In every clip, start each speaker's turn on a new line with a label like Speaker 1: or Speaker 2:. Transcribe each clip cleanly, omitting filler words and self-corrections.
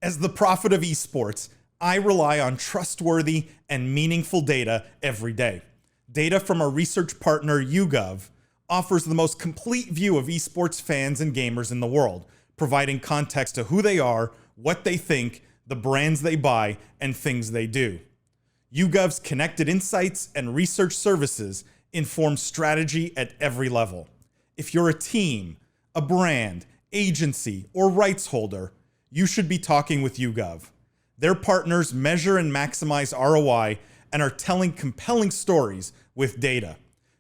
Speaker 1: As the prophet of esports, I rely on trustworthy and meaningful data every day. Data from our research partner YouGov offers the most complete view of esports fans and gamers in the world, providing context to who they are, what they think, the brands they buy, and things they do. YouGov's connected insights and research services inform strategy at every level. If you're a team, a brand, agency, or rights holder, you should be talking with YouGov. Their partners measure and maximize ROI and are telling compelling stories with data.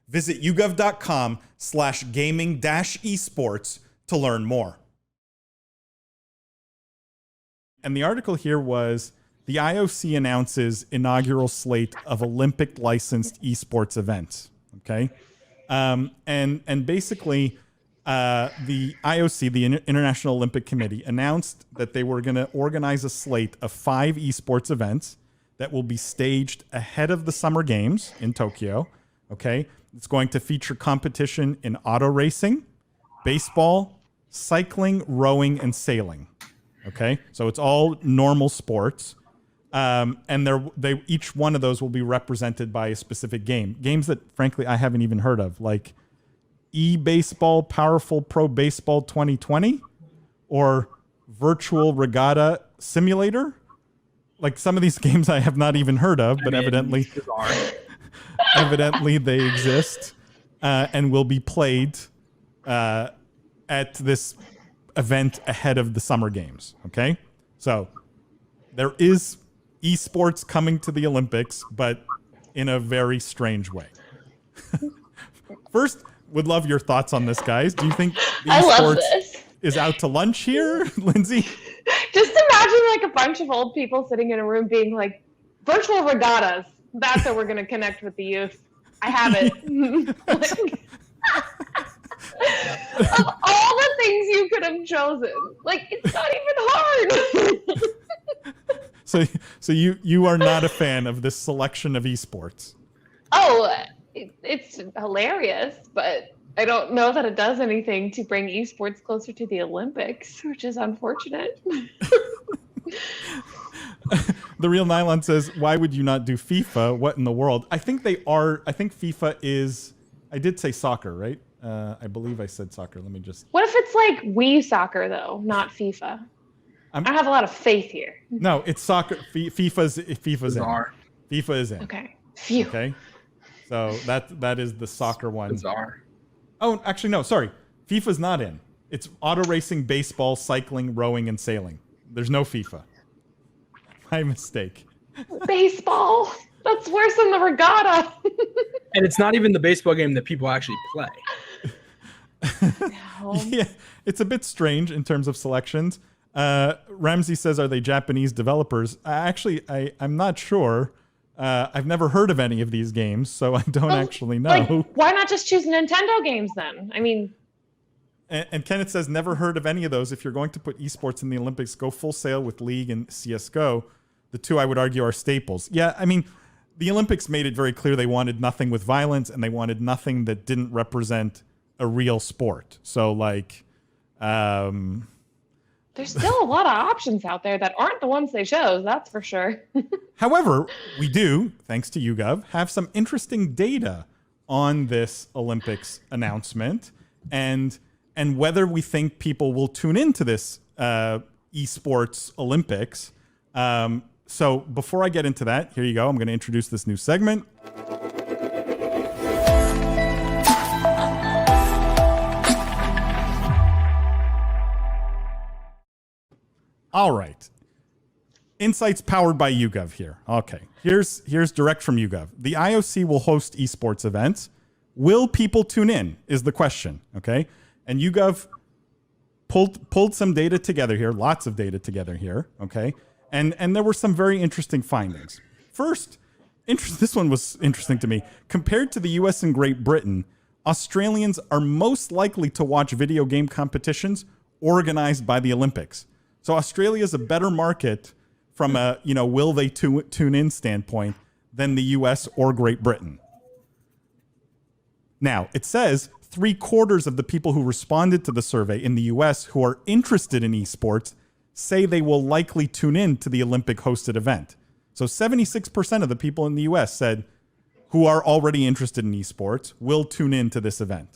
Speaker 1: Visit yougov.com/gaming-esports to learn more. And the article here was, the IOC announces inaugural slate of Olympic licensed esports events. Okay. And basically, the IOC, the International Olympic Committee, announced that they were going to organize a slate of 5 esports events that will be staged ahead of the Summer Games in Tokyo. Okay. It's going to feature competition in auto racing, baseball, cycling, rowing, and sailing. Okay. So it's all normal sports. And each one of those will be represented by a specific game. Games that, frankly, I haven't even heard of, like e-baseball, Powerful Pro Baseball 2020, or Virtual Regatta Simulator. Like, some of these games I have not even heard of, but evidently they exist and will be played at this event ahead of the Summer Games. Okay, so there is esports coming to the Olympics, but in a very strange way. First, would love your thoughts on this, guys. Do you think esports is out to lunch here, Lindsay?
Speaker 2: Just imagine like a bunch of old people sitting in a room being like, virtual regattas. That's how we're going to connect with the youth. I have it. Of all the things you could have chosen, like, it's not even hard.
Speaker 1: So you are not a fan of this selection of esports?
Speaker 2: Oh, it's hilarious, but I don't know that it does anything to bring esports closer to the Olympics, which is unfortunate.
Speaker 1: The Real Nylon says, why would you not do FIFA? What in the world? I think they are. I think FIFA is, I did say soccer, right? I believe I said soccer. Let me just.
Speaker 2: What if it's like Wii soccer, though, not FIFA? I have a lot of faith here.
Speaker 1: No, it's soccer. FIFA's in. FIFA is in.
Speaker 2: Okay. Phew.
Speaker 1: Okay. So that is the soccer one.
Speaker 3: Bizarre.
Speaker 1: Oh, actually, no. Sorry. FIFA's not in. It's auto racing, baseball, cycling, rowing, and sailing. There's no FIFA. My mistake.
Speaker 2: Baseball. That's worse than the regatta.
Speaker 3: And it's not even the baseball game that people actually play.
Speaker 1: Yeah, it's a bit strange in terms of selections. Ramsey says, are they Japanese developers? I'm not sure. I've never heard of any of these games, so I don't actually know.
Speaker 2: Like, why not just choose Nintendo games then? I mean...
Speaker 1: And Kenneth says, never heard of any of those. If you're going to put esports in the Olympics, go full sail with League and CSGO. The two, I would argue, are staples. Yeah, I mean, the Olympics made it very clear they wanted nothing with violence, and they wanted nothing that didn't represent a real sport. So, like...
Speaker 2: There's still a lot of options out there that aren't the ones they chose, that's for sure.
Speaker 1: However, we do, thanks to YouGov, have some interesting data on this Olympics announcement and whether we think people will tune into this esports Olympics. So before I get into that, here you go. I'm going to introduce this new segment. All right. Insights powered by YouGov here. Okay. Here's direct from YouGov. The IOC will host esports events. Will people tune in is the question. Okay. And YouGov pulled some data together here, lots of data together here. Okay. And there were some very interesting findings. First, this one was interesting to me. Compared to the US and Great Britain, Australians are most likely to watch video game competitions organized by the Olympics. So Australia is a better market from a, will they tune in standpoint than the US or Great Britain. Now, it says 3/4 of the people who responded to the survey in the US who are interested in esports say they will likely tune in to the Olympic hosted event. So 76% of the people in the US said who are already interested in esports will tune in to this event.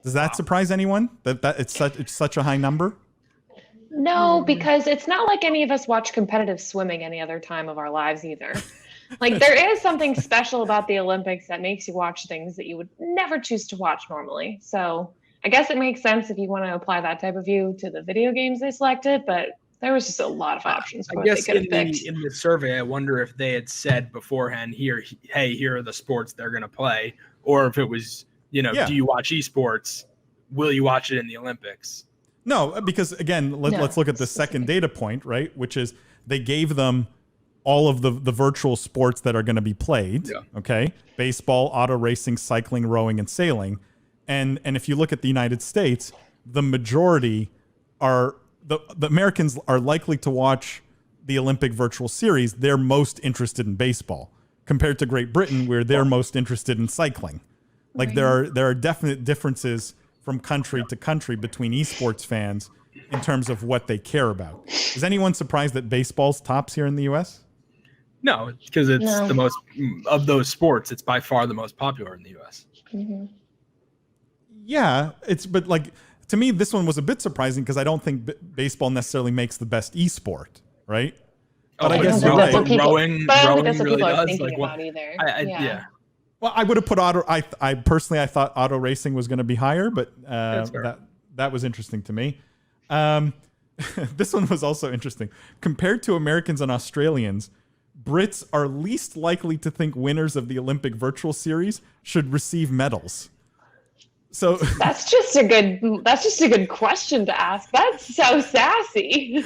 Speaker 1: Does that surprise anyone that it's such a high number?
Speaker 2: No, because it's not like any of us watch competitive swimming any other time of our lives either. Like, there is something special about the Olympics that makes you watch things that you would never choose to watch normally. So I guess it makes sense if you want to apply that type of view to the video games they selected, but there was just a lot of options for what they could have picked.
Speaker 3: In the survey, I wonder if they had said beforehand, here are the sports they're going to play, or if it was, do you watch esports? Will you watch it in the Olympics?
Speaker 1: No, because again, let's look at the second data point, right? Which is they gave them all of the virtual sports that are going to be played. Yeah. Okay. Baseball, auto racing, cycling, rowing, and sailing. And if you look at the United States, the majority are the Americans are likely to watch the Olympic virtual series. They're most interested in baseball compared to Great Britain, where they're most interested in cycling. Like there are definite differences from country to country between esports fans in terms of what they care about. Is anyone surprised that baseball's tops here in the US?
Speaker 3: No, because it's the most of those sports. It's by far the most popular in the US.
Speaker 2: Mm-hmm.
Speaker 1: Yeah, but like to me, this one was a bit surprising because I don't think baseball necessarily makes the best esport, right? But I guess
Speaker 3: rowing
Speaker 2: rowing
Speaker 3: really
Speaker 2: people are
Speaker 3: does.
Speaker 2: thinking
Speaker 3: Like,
Speaker 2: about either.
Speaker 3: Yeah.
Speaker 1: Well, I would have put I personally thought auto racing was going to be higher, but that was interesting to me. This one was also interesting. Compared to Americans and Australians, Brits are least likely to think winners of the Olympic virtual series should receive medals. So
Speaker 2: that's just a good question to ask. That's so sassy.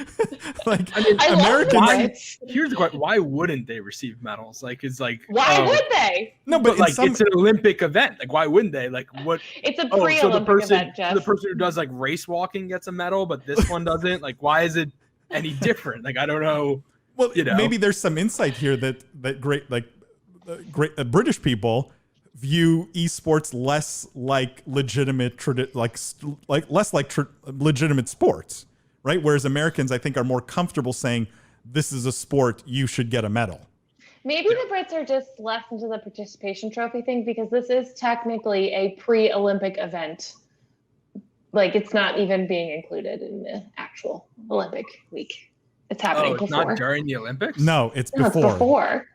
Speaker 3: Americans. Here's the question: why wouldn't they receive medals? Like, it's like
Speaker 2: why would they?
Speaker 1: No, but
Speaker 3: like it's an Olympic event. Like, why wouldn't they? Like, what?
Speaker 2: It's a pre-Olympic event, Jeff.
Speaker 3: The person who does like race walking gets a medal, but this one doesn't. Like, why is it any different? Like, I don't know.
Speaker 1: Well, maybe there's some insight here that great British people view esports less like legitimate legitimate sports, right? Whereas Americans, I think, are more comfortable saying this is a sport, you should get a medal.
Speaker 2: Maybe the Brits are just less into the participation trophy thing because this is technically a pre-Olympic event. Like, it's not even being included in the actual Olympic week. It's happening before.
Speaker 3: It's not during the Olympics?
Speaker 1: No, it's before.
Speaker 2: It's before.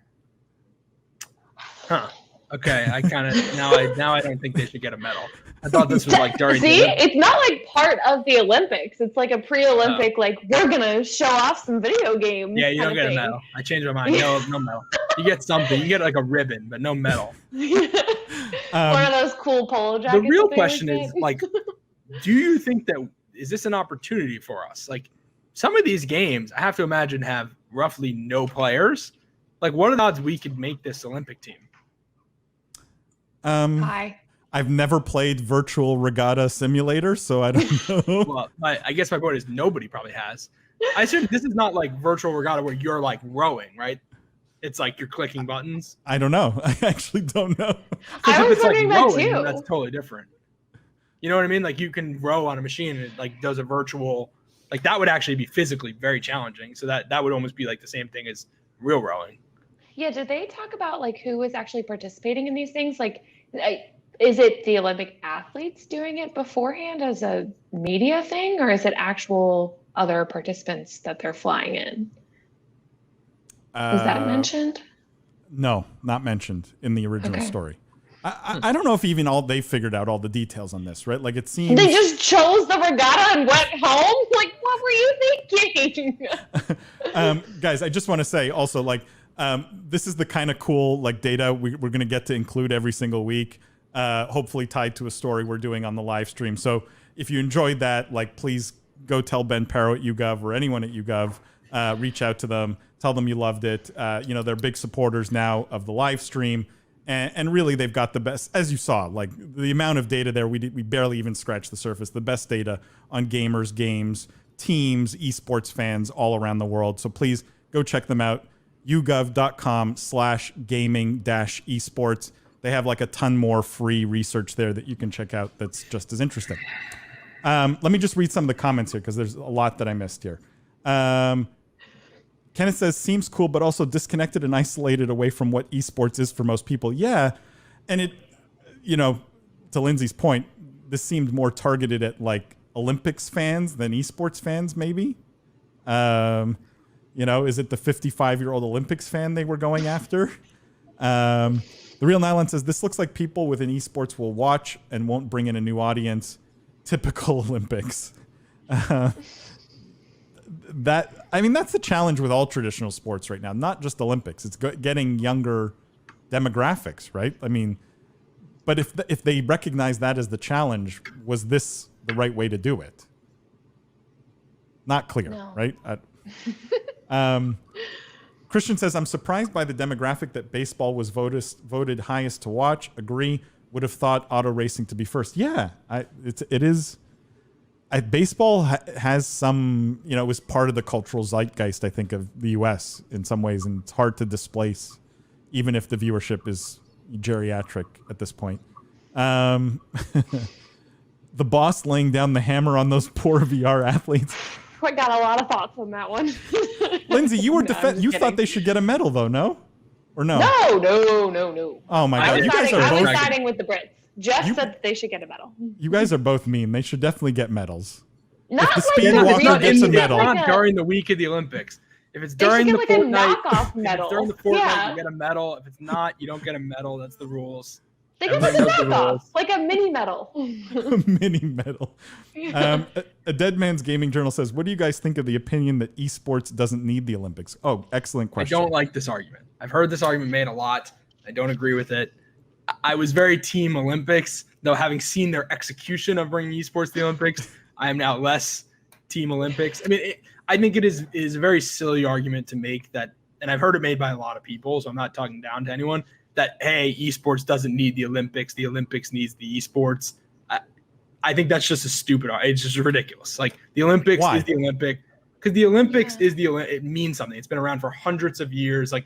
Speaker 3: Huh. Okay, I kind of now I don't think they should get a medal. I thought this was like during.
Speaker 2: See, it's not like part of the Olympics. It's like a pre-Olympic, like we're gonna show off some video games.
Speaker 3: Yeah, you don't get a medal. I changed my mind. No medal. You get something. You get like a ribbon, but no medal.
Speaker 2: One of those cool polo jackets.
Speaker 3: The real question is like, do you think that is this an opportunity for us? Like, some of these games, I have to imagine, have roughly no players. Like, what are the odds we could make this Olympic team?
Speaker 2: Hi.
Speaker 1: I've never played Virtual Regatta Simulator, so I don't know.
Speaker 3: Well, I guess my point is nobody probably has. I assume this is not like Virtual Regatta where you're like rowing, right? It's like you're clicking buttons.
Speaker 1: I don't know. I actually don't know.
Speaker 2: I was wondering that
Speaker 3: rowing,
Speaker 2: too.
Speaker 3: That's totally different. You know what I mean? Like, you can row on a machine and it like does a virtual, like that would actually be physically very challenging. So that would almost be like the same thing as real rowing.
Speaker 2: Yeah. Did they talk about like who was actually participating in these things? Like, is it the Olympic athletes doing it beforehand as a media thing, or is it actual other participants that they're flying in? Was that mentioned?
Speaker 1: No, not mentioned in the original story. I don't know if even they figured out all the details on this, right? Like, it seems
Speaker 2: they just chose the regatta and went home. Like, what were you thinking?
Speaker 1: Guys, I just want to say also, like, this is the kind of cool like data we're going to get to include every single week, hopefully tied to a story we're doing on the live stream. So if you enjoyed that, like, please go tell Ben Perro at YouGov or anyone at YouGov, reach out to them, tell them you loved it. They're big supporters now of the live stream. And really, they've got the best, as you saw, like the amount of data there, we barely even scratched the surface, the best data on gamers, games, teams, esports fans all around the world. So please go check them out. YouGov.com/gaming-esports. They have like a ton more free research there that you can check out that's just as interesting. Let me just read some of the comments here because there's a lot that I missed here. Kenneth says, seems cool, but also disconnected and isolated away from what esports is for most people. Yeah. And it, to Lindsay's point, this seemed more targeted at like Olympics fans than esports fans, maybe. Is it the 55-year-old Olympics fan they were going after? The Real Nylon says, this looks like people within esports will watch and won't bring in a new audience. Typical Olympics. That's the challenge with all traditional sports right now, not just Olympics. It's getting younger demographics, right? I mean, but if they recognize that as the challenge, was this the right way to do it? Not clear, no. Right? Christian says, I'm surprised by the demographic that baseball was voted highest to watch. Agree. Would have thought auto racing to be first. Yeah, it is. Baseball has some, it was part of the cultural zeitgeist, I think, of the U.S. in some ways, and it's hard to displace, even if the viewership is geriatric at this point. The boss laying down the hammer on those poor VR athletes.
Speaker 2: I got a lot of thoughts on that one.
Speaker 1: Lindsay, you were you thought they should get a medal, though, no? Or no?
Speaker 2: No.
Speaker 1: Oh, my God.
Speaker 2: I was siding with the Brits. Jeff said that they should get a medal.
Speaker 1: You guys are both mean. They should definitely get medals.
Speaker 2: Not
Speaker 1: if the speed walker gets a medal.
Speaker 3: Not during the week of the Olympics. If it's during the fortnight,
Speaker 2: medal.
Speaker 3: You get a medal. If it's not, you don't get a medal. That's the rules.
Speaker 2: They get like a knockoff, like a mini medal.
Speaker 1: A mini medal. A Dead Man's Gaming Journal says, what do you guys think of the opinion that esports doesn't need the Olympics? Oh, excellent question.
Speaker 3: I don't like this argument. I've heard this argument made a lot. I don't agree with it. I was very team Olympics, though having seen their execution of bringing esports to the Olympics, I am now less team Olympics. I mean, I think it is a very silly argument to make that, and I've heard it made by a lot of people, so I'm not talking down to anyone, that, hey, esports doesn't need the Olympics needs the esports. I think that's just a stupid argument. It's just ridiculous. Like, the Olympics is the Olympic, because the Olympics it means something. It's been around for hundreds of years. Like,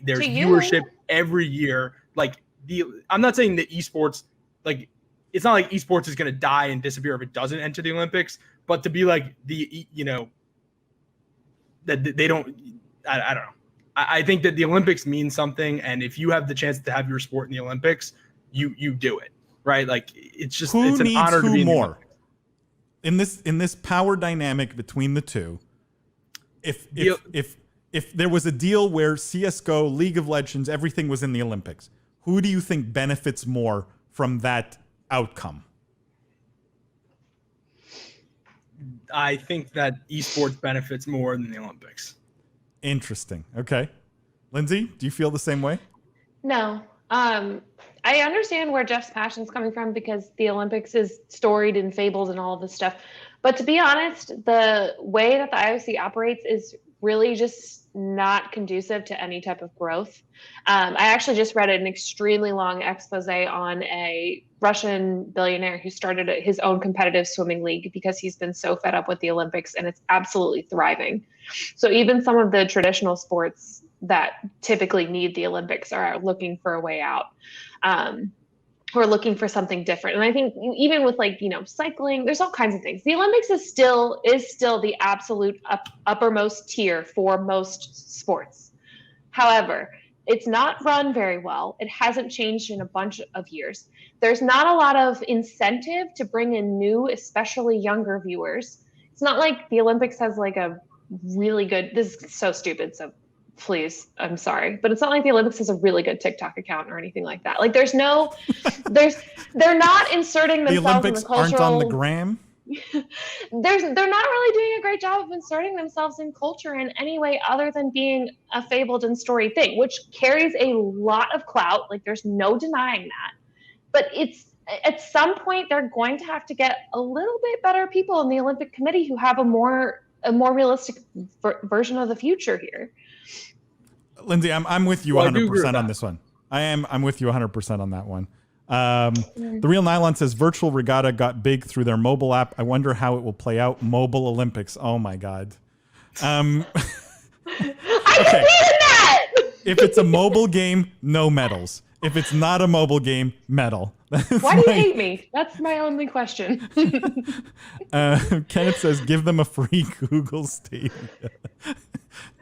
Speaker 3: there's viewership every year. Like, I'm not saying that esports, like, it's not like esports is going to die and disappear if it doesn't enter the Olympics, but to be like that they don't, I don't know. I think that the Olympics means something, and if you have the chance to have your sport in the Olympics, you do it, right? Like, it's just it's an honor to be more
Speaker 1: in this power dynamic between the two. If there was a deal where CS:GO, League of Legends, everything was in the Olympics, who do you think benefits more from that outcome?
Speaker 3: I think that esports benefits more than the Olympics.
Speaker 1: Interesting. Okay. Lindsay, do you feel the same way?
Speaker 2: No. I understand where Jeff's passion's coming from, because the Olympics is storied and fabled and all of this stuff. But to be honest, the way that the IOC operates is really just not conducive to any type of growth. I actually just read an extremely long expose on a Russian billionaire who started his own competitive swimming league because he's been so fed up with the Olympics, and it's absolutely thriving. So even some of the traditional sports that typically need the Olympics are looking for a way out, or looking for something different. And I think even with cycling, there's all kinds of things. The Olympics is still the absolute uppermost tier for most sports. However, it's not run very well. It hasn't changed in a bunch of years. There's not a lot of incentive to bring in new, especially younger viewers. It's not like the Olympics has like a really good, this is so stupid, so please, I'm sorry, but it's not like the Olympics has a really good TikTok account or anything like that. Like, they're not inserting themselves
Speaker 1: the Olympics
Speaker 2: in the cultural.
Speaker 1: Aren't on the gram.
Speaker 2: They're not really doing a great job of inserting themselves in culture in any way other than being a fabled and storied thing, which carries a lot of clout. Like, there's no denying that. But it's at some point they're going to have to get a little bit better people in the Olympic Committee who have a more realistic version of the future here.
Speaker 1: Lindsay, I'm with you 100% on this one. I'm with you 100% on that one. The Real Nylon says virtual regatta got big through their mobile app. I wonder how it will play out. Mobile Olympics. Oh my God.
Speaker 2: I believe in that.
Speaker 1: If it's a mobile game, no medals. If it's not a mobile game, metal.
Speaker 2: Why do you hate me? That's my only question.
Speaker 1: Kenneth says, give them a free Google Stadia.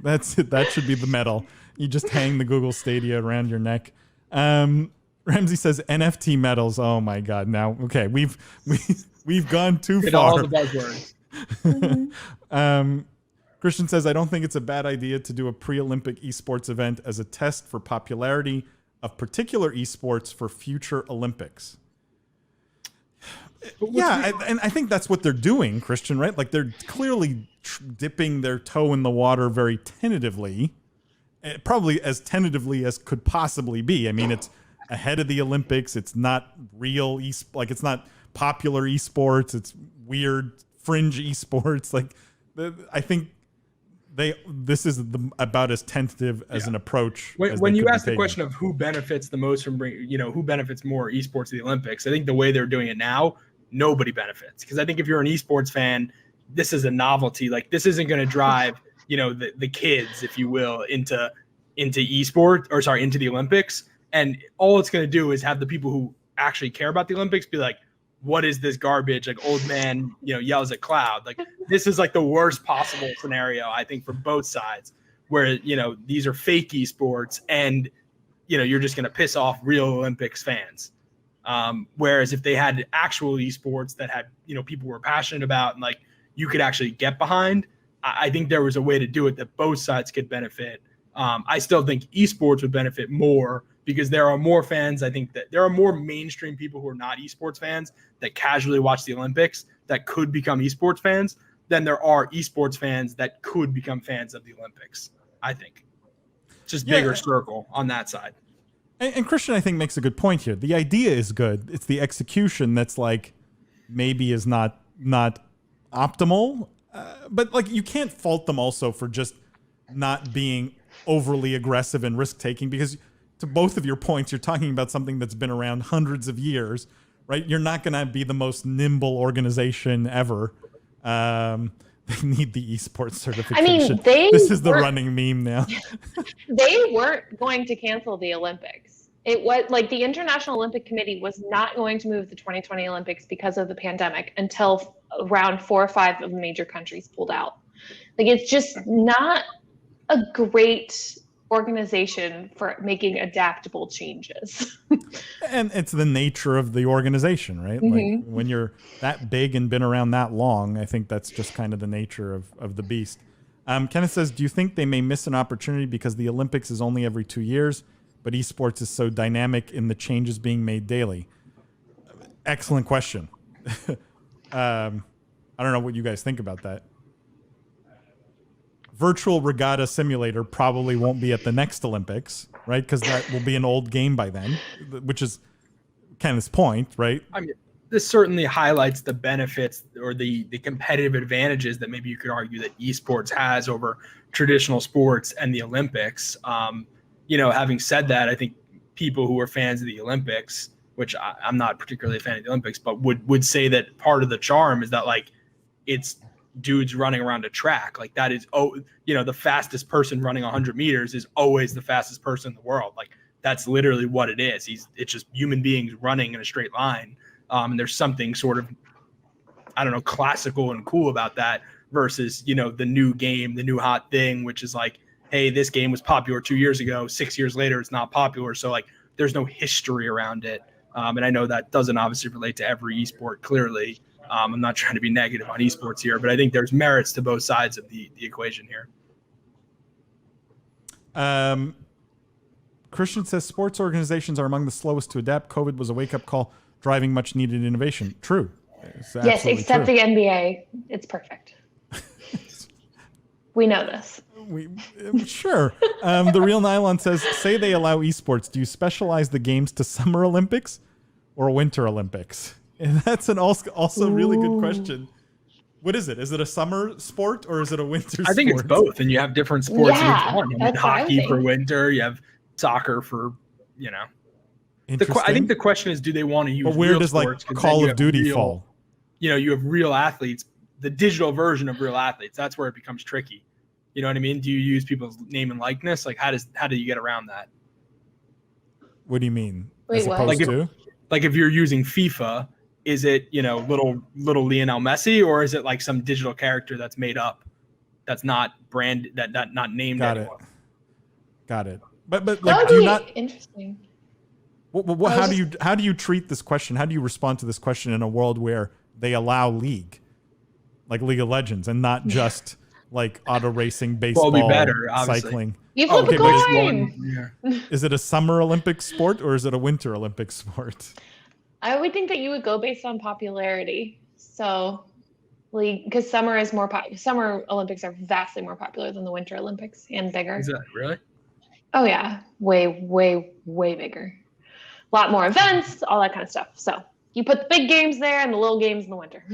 Speaker 1: That's it. That should be the metal. You just hang the Google Stadia around your neck. Ramsey says NFT medals. Oh my God! Now, okay, we've gone too
Speaker 3: Hit
Speaker 1: far.
Speaker 3: all the buzzwords.
Speaker 1: Christian says, I don't think it's a bad idea to do a pre-Olympic esports event as a test for popularity of particular esports for future Olympics. Yeah, and I think that's what they're doing, Christian, right? Like they're clearly dipping their toe in the water very tentatively, probably as tentatively as could possibly be. I mean, it's ahead of the Olympics. It's not real it's not popular esports. It's weird fringe esports. Like I think this is about as tentative as an approach.
Speaker 3: When you ask the question of who benefits the most from who benefits more esports to the Olympics, I think the way they're doing it now, nobody benefits. Because I think if you're an esports fan, this is a novelty. Like this isn't going to drive, the kids, if you will, into into the Olympics. And all it's going to do is have the people who actually care about the Olympics be like, what is this garbage? Like old man, yells at cloud. Like this is like the worst possible scenario, I think, for both sides, where, these are fake esports and, you're just going to piss off real Olympics fans. Whereas if they had actual esports that had, people were passionate about and like you could actually get behind, I think there was a way to do it that both sides could benefit. I still think esports would benefit more because there are more fans. I think that there are more mainstream people who are not esports fans that casually watch the Olympics that could become esports fans than there are esports fans that could become fans of the Olympics. I think it's just bigger circle on that side.
Speaker 1: And Christian, I think, makes a good point here. The idea is good. It's the execution that's like maybe is not optimal. But like you can't fault them also for just not being overly aggressive and risk taking, because to both of your points, you're talking about something that's been around hundreds of years, right? You're not going to be the most nimble organization ever. They need the esports certification.
Speaker 2: I mean,
Speaker 1: this is the running meme now.
Speaker 2: They weren't going to cancel the Olympics. It was like the International Olympic Committee was not going to move the 2020 Olympics because of the pandemic until around 4 or 5 of the major countries pulled out. Like it's just not a great organization for making adaptable changes.
Speaker 1: And it's the nature of the organization, right?
Speaker 2: Mm-hmm.
Speaker 1: Like when you're that big and been around that long, I think that's just kind of the nature of the beast. Kenneth says, do you think they may miss an opportunity because the Olympics is only every 2 years, but esports is so dynamic in the changes being made daily? Excellent question. I don't know what you guys think about that. Virtual Regatta Simulator probably won't be at the next Olympics, right? Because that will be an old game by then, which is Kenneth's point, right?
Speaker 3: I mean, this certainly highlights the benefits or the competitive advantages that maybe you could argue that esports has over traditional sports and the Olympics. Having said that, I think people who are fans of the Olympics, which I'm not particularly a fan of the Olympics, but would say that part of the charm is that like it's dudes running around a track. Like that is, the fastest person running 100 meters is always the fastest person in the world. Like that's literally what it is. It's just human beings running in a straight line. And there's something sort of, I don't know, classical and cool about that versus, the new game, the new hot thing, which is like, hey, this game was popular 2 years ago, 6 years later, it's not popular. So like, there's no history around it. And I know that doesn't obviously relate to every esport clearly. I'm not trying to be negative on esports here, but I think there's merits to both sides of the equation here.
Speaker 1: Christian says sports organizations are among the slowest to adapt. COVID was a wake-up call, driving much needed innovation. True.
Speaker 2: Yes, except the NBA. It's perfect. We know this.
Speaker 1: Sure. The Real Nylon says, say they allow esports. Do you specialize the games to Summer Olympics or Winter Olympics? And that's an also really good question. What is it? Is it a summer sport or is it a winter sport?
Speaker 3: I think it's both, and you have different sports in each one. You have hockey for winter, you have soccer for, I think the question is, do they want to use
Speaker 1: but where does
Speaker 3: sports?
Speaker 1: Like Call of Duty fall?
Speaker 3: You have real athletes, the digital version of real athletes. That's where it becomes tricky. You know what I mean? Do you use people's name and likeness? Like how do you get around that?
Speaker 1: What do you mean?
Speaker 2: Wait,
Speaker 1: As
Speaker 2: what?
Speaker 1: opposed
Speaker 3: Like
Speaker 1: to?
Speaker 3: Like if you're using FIFA, is it, you know, little Lionel Messi, or is it like some digital character that's made up, that's not not named
Speaker 1: Got
Speaker 3: anyone?
Speaker 1: Got it. But
Speaker 2: That
Speaker 1: like,
Speaker 2: would
Speaker 1: do you
Speaker 2: be
Speaker 1: not?
Speaker 2: interesting.
Speaker 1: What, how do you treat this question? How do you respond to this question in a world where they allow League, like League of Legends, and not just like auto racing, baseball,
Speaker 3: Well, it'd be better, obviously.
Speaker 1: cycling?
Speaker 2: You flip
Speaker 1: okay,
Speaker 2: a
Speaker 1: but
Speaker 2: coin.
Speaker 1: Is it a summer Olympic sport or is it a winter Olympic sport?
Speaker 2: I would think that you would go based on popularity. So, like, because summer Olympics are vastly more popular than the Winter Olympics and bigger.
Speaker 3: Is that really?
Speaker 2: Oh yeah, way, way, way bigger. A lot more events, all that kind of stuff. So you put the big games there and the little games in the winter.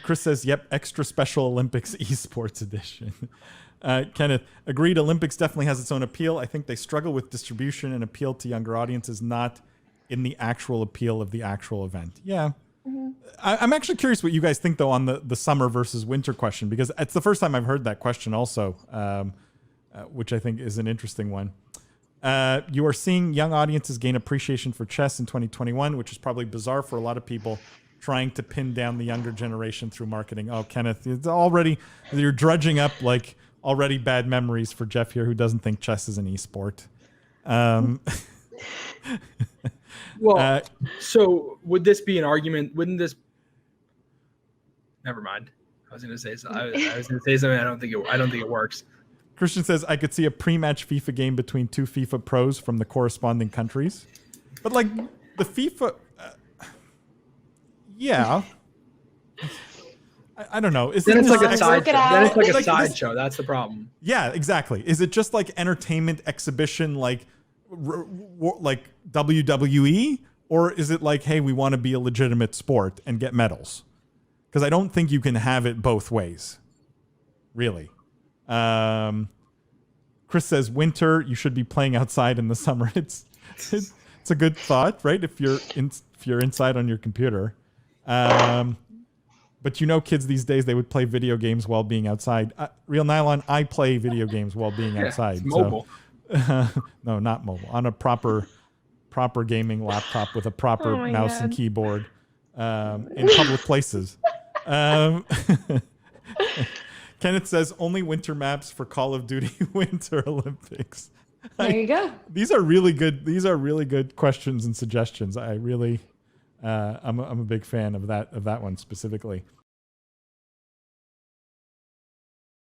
Speaker 1: Chris says, "Yep, extra special Olympics esports edition." Kenneth agreed. Olympics definitely has its own appeal. I think they struggle with distribution and appeal to younger audiences, not in the actual appeal of the actual event. Yeah. Mm-hmm. I'm actually curious what you guys think, though, on the summer versus winter question, because it's the first time I've heard that question also, which I think is an interesting one. You are seeing young audiences gain appreciation for chess in 2021, which is probably bizarre for a lot of people trying to pin down the younger generation through marketing. Oh, Kenneth, you're drudging up like already bad memories for Jeff here, who doesn't think chess is an esport.
Speaker 3: Well, so would this be an argument? Wouldn't this? Never mind. I was going to say something. I was going to say something. I don't think it works.
Speaker 1: Christian says, I could see a pre-match FIFA game between two FIFA pros from the corresponding countries. But like the FIFA, yeah. I don't know.
Speaker 3: Then it's like a sideshow. Then it's like a sideshow. That's the problem.
Speaker 1: Yeah, exactly. Is it just like entertainment exhibition, like WWE, or is it like, hey, we want to be a legitimate sport and get medals? Because I don't think you can have it both ways, really. Chris says winter, you should be playing outside in the summer. It's a good thought, right? If you're inside on your computer. But you know, kids these days, they would play video games while being outside. Real Nylon, I play video games while being outside.
Speaker 3: It's mobile.
Speaker 1: So, no, not mobile. On a proper gaming laptop with a proper mouse and keyboard in public places. Kenneth says only winter maps for Call of Duty Winter Olympics.
Speaker 2: There you go.
Speaker 1: These are really good questions and suggestions. I really, I'm a big fan of that one specifically.